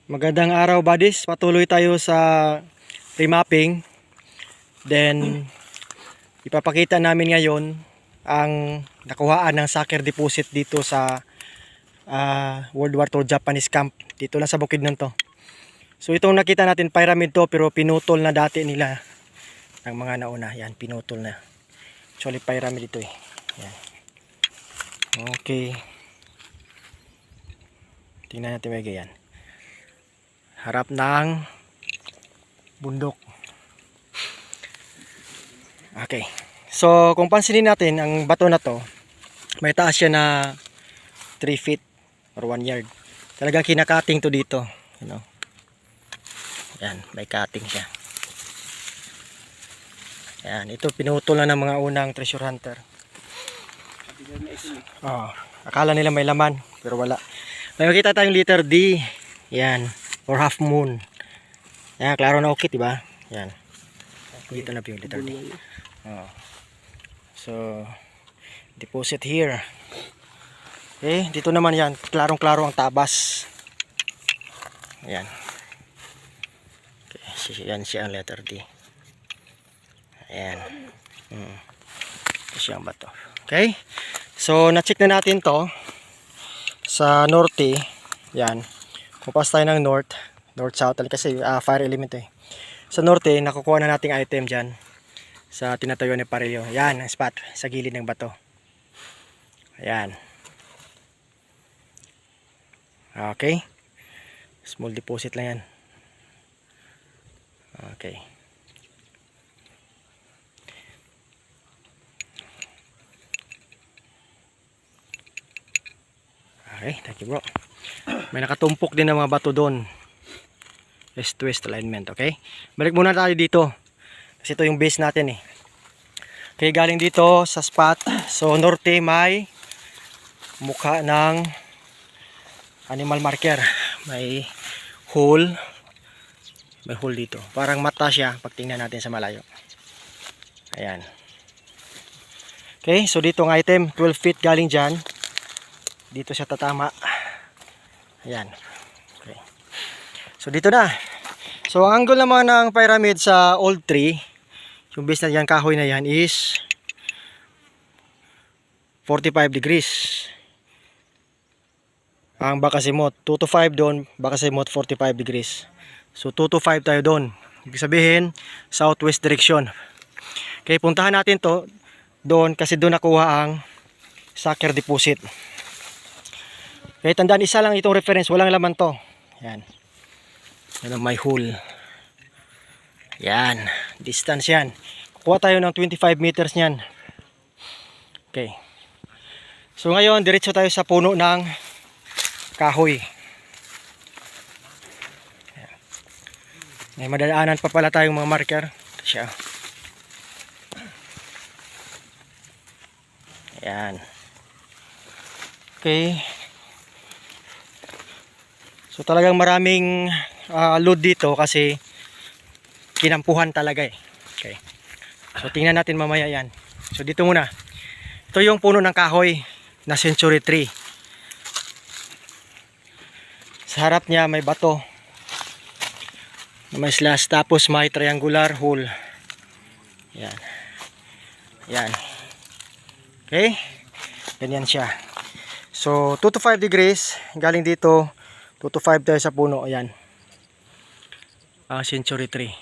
Magandang araw, buddies. Patuloy tayo sa remapping. Then ipapakita namin ngayon ang nakuhaan ng soccer deposit dito sa World War II Japanese camp. Dito lang sa Bukidnon to. So itong nakita natin pyramid to, pero pinutol na dati nila ng mga nauna. Yan, pinutol na. Actually pyramid ito eh. Yan. Okay. Tingnan natin mga yan. Harap ng bundok. Okay. So kung pansinin natin, ang bato na to, may taas siya na 3 feet or 1 yard. Talagang kinakating to dito. You know? Yan, may cutting siya. Yan, ito pinutol na ng mga unang treasure hunter. Akala nila may laman, pero wala. May makita tayong letter D. Yan. Or half moon. Yan, klaro na okay, diba? Yan. Dito na po yung letter D. So, deposit here. Okay, dito naman yan. Klarong-klaro ang tabas. Yan. Okay, yan siya ang letter D. Ayan. Ito siya ang bato. Okay. So, na-check na natin to sa norte. Yan. Kupas tayo ng north-south kasi fire element eh. Sa norte, nakukuha na nating item dyan sa tinatayuan ni Parillo. Yan, ang spot sa gilid ng bato. Ayan. Okay. Small deposit lang yan. Okay. Okay, thank you bro. May nakatumpok din ng mga bato doon. West-west alignment, okay? Balik muna tayo dito. Kasi ito yung base natin eh. Okay, galing dito sa spot. So, norte may mukha ng animal marker. May hole. May hole dito. Parang mata siya pag tingnan natin sa malayo. Ayan. Okay, so dito ang item. 12 feet galing dyan. Dito siya tatama. Ayan. Okay. So dito na. So ang angle naman ng pyramid sa old tree, yung base na yan, kahoy na yan, is 45 degrees. Ang bakasimot 2 to 5 doon, bakasimot 45 degrees. So 2 to 5 tayo doon. Ibig sabihin southwest direction. Okay, puntahan natin to doon kasi doon nakuha ang soccer deposit. Okay, tandaan, isa lang itong reference, walang laman to. Yan. Yan ang may hole. Yan. Distance yan. Kukuha tayo ng 25 meters niyan. Okay. So ngayon, diretso tayo sa puno ng kahoy. Yan. May madadaanan pa pala tayong mga marker. Ito siya. Yan. Okay. So talagang maraming load dito kasi kinampuhan talaga eh. Okay. So tingnan natin mamaya yan. So dito muna. Ito yung puno ng kahoy na century tree. Sa harap niya may bato. May slash, tapos may triangular hole. Yan. Yan. Okay. Ganyan siya. So 2 to 5 degrees galing dito. 2 to 5 tayo sa puno. Ayan. Century tree.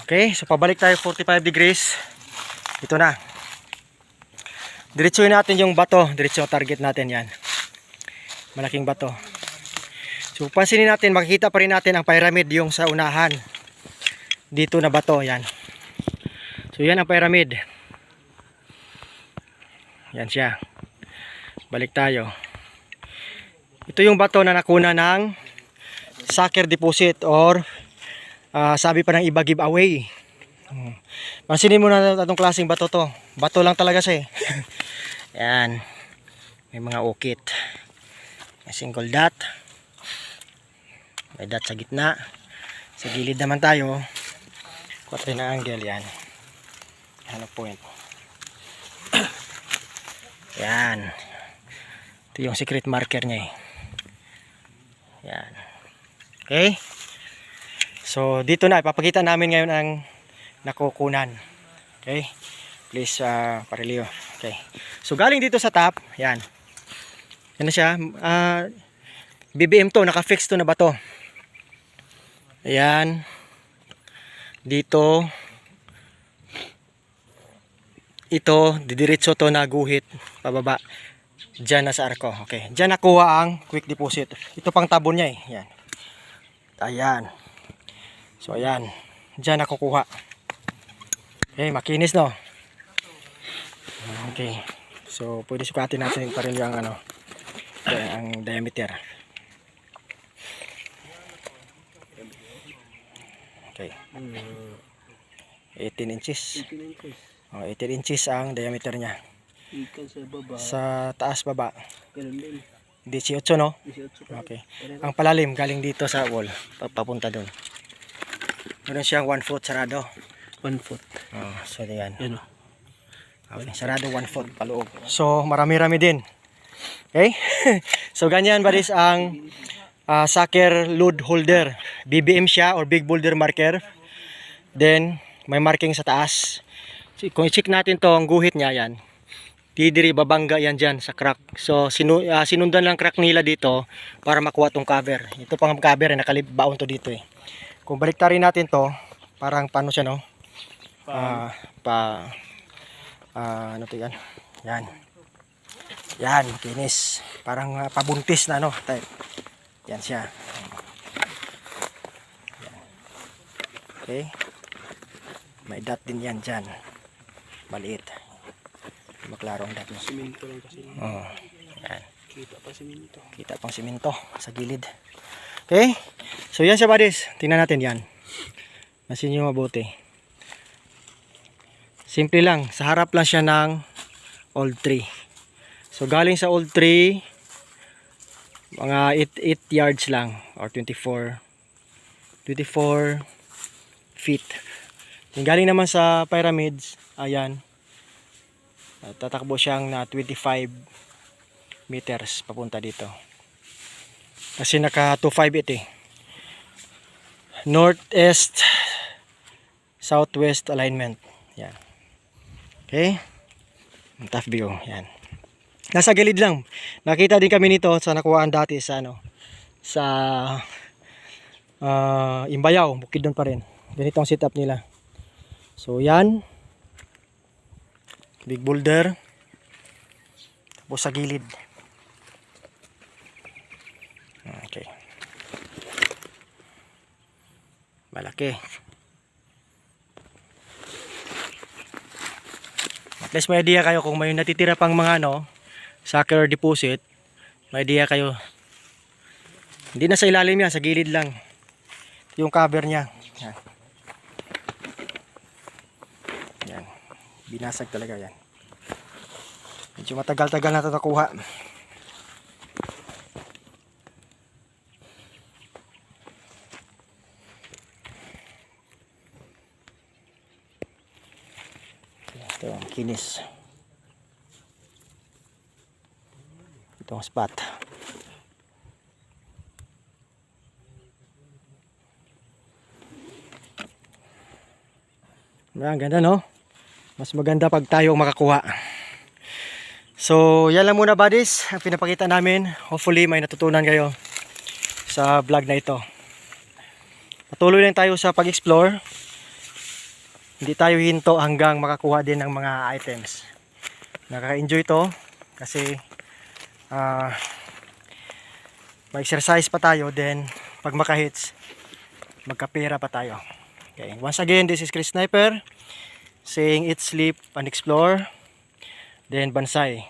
Okay. So pabalik tayo 45 degrees. Ito na. Diretsuhin natin yung bato. Diretso target natin yan. Malaking bato. So pansinin natin. Makikita pa rin natin ang pyramid yung sa unahan. Dito na bato. Yan. So yan ang pyramid. Yan siya. Balik tayo. Ito yung bato na nakuna ng soccer deposit or sabi pa ng iba giveaway. Pansinin mo na itong klaseng bato to. Bato lang talaga siya eh. Yan. May mga ukit. May single dot. May dot sa gitna. Sa gilid naman tayo. Quadri na angle yan. Ano point. Yan. Ito yung secret marker niya eh. Yan. Okay? So dito na ipapakita namin ngayon ang nakukunan. Okay? Please Parilio. Okay. So galing dito sa top, yan. Yan na siya. BBM to, naka-fix to na ba to? Ayan. Dito. Ito, didiretso to na guhit pababa. Diyan na sa arko. Okay. Diyan nakuha ang quick deposit. Ito pang tabon niya eh. Yan. Ayan. So ayan. Diyan nakukuha. Okay, makinis no. Okay. So pwede sukatin natin pa rin yung ang diameter. Okay. 18 inches. 18 inches ang diameter niya. Sa taas baba. 18 no? Okay. Ang palalim galing dito sa wall papunta doon. Meron siyang 1 foot sarado. 1 foot. Oh, so yan. Okay, sarado 1 foot paloob. So marami-rami din. Okay? So ganyan buddies ang sucker load holder. BBM siya or big boulder marker. Then may marking sa taas. Kung i-check natin to ang guhit niya yan. Didiri babangga yan dyan sa crack. So sinundan lang crack nila dito para makuha tong cover. Ito pang cover nakalibaon to dito eh. Kung baliktarin natin to, parang paano siya no? Ano to yan? Yan. Yan, kinis. Parang pabuntis na no, type. Yan siya. Yan. Okay. May dot din yan dyan. Maliit. Maklaro ang dot mo. Siminto lang kasi. Oh, yan. Kita pa siminto. Kita pang siminto sa gilid. Okay. So yan siya buddies. Tingnan natin yan. Masin nyo mabuti. Simple lang. Sa harap lang siya ng old tree. So galing sa old tree, mga 8 yards lang or 24 feet. Yung galing naman sa pyramids, ayan. Tatakbo siyang na 25 meters papunta dito. Kasi naka 258 eh. Northeast southwest alignment. Yan. Okay? Top view. Yan. Nasa gilid lang. Nakita din kami nito sa nakuhaan dati sa sa Imbayaw, Bukidnon pa rin. Ganito ang setup nila. So yan. Big boulder. Tapos sa gilid. Okay. Malaki. At least may idea kayo kung may natitira pang mga sucker deposit. May idea kayo. Hindi na sa ilalim yan, sa gilid lang. Yung cover niya. Yan. Yan. Binasag talaga yan. Medyo matagal-tagal na ito nakuha. Ito ang kinis. Ito ang spot. Ang ganda no? Mas maganda pag tayo makakuha. So yan lang muna buddies ang pinapakita namin. Hopefully may natutunan kayo sa vlog na ito. Patuloy lang tayo sa pag-explore. Hindi tayo hinto hanggang makakuha din ng mga items. Nakaka-enjoy to kasi ma-exercise pa tayo, then pag makahits magkapera pa tayo. Okay. Once again, this is Chris Sniper saying eat, sleep, and explore. Then Bansay.